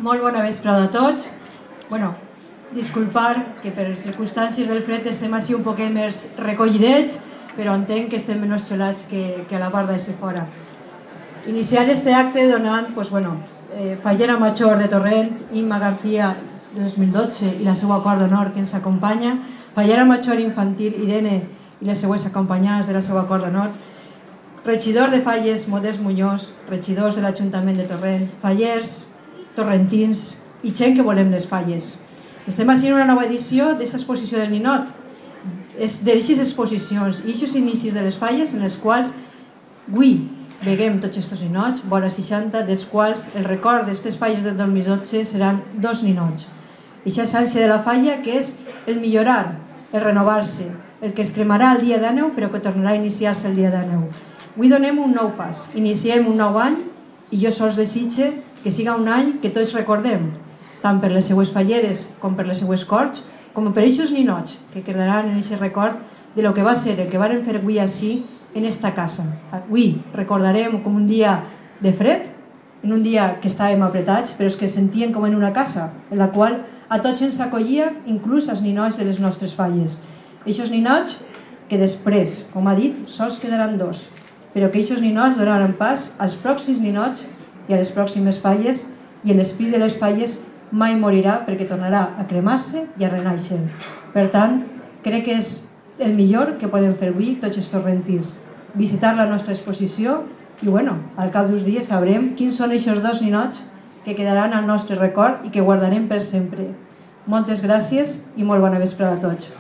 Molt bona vesprada a tots. Disculpar que per circumstàncies del fred estem així un poquet més recollidets, però entenc que estem menys xolats que a la part de fora. Iniciar este acte donant Fallera Major de Torrent, Imma García de 2012 i la seva cor d'honor que ens acompanya, Fallera Major Infantil Irene i les seues acompanyades de la seva cor d'honor, regidor de Falles Modest Muñoz, regidors de l'Ajuntament de Torrent, fallers, torrentins i gent que volem les falles. Estem així en una nova edició d'aquesta exposició del ninot, d'aquestes exposicions i aquests inicis de les falles en les quals avui veiem tots aquests ninots, vora 60, dels quals el record d'aquestes falles del 2012 seran 2 ninots. Aquesta essència de la falla que és el millorar, el renovar-se, el que es cremarà el dia de neu però que tornarà a iniciar-se el dia de neu. Avui donem un nou pas, iniciem un nou any i jo sols desitge que siga un any que tots recordem, tant per les seues falleres com per les seues corts, com per aquests ninots que quedaran en aquest record de lo que va ser el que varen fer avui així en esta casa. Avui recordarem com un dia de fred, en un dia que estàvem apretats, però és que sentíem com en una casa, en la qual a tots ens acollia, inclús als ninots de les nostres falles. Aquests ninots que després, com ha dit, sols quedaran 2, però que aquests ninots donaran pas als pròxims ninots i a les pròximes falles, i l'esperit de les falles mai morirà perquè tornarà a cremar-se i a renaixer. Per tant, crec que és el millor que podem fer avui tots els torrentins. Visitar la nostra exposició i al cap d'uns dies sabrem quins són aquests 2 ninots que quedaran al nostre record i que guardarem per sempre. Moltes gràcies i molt bona vesprada a tots.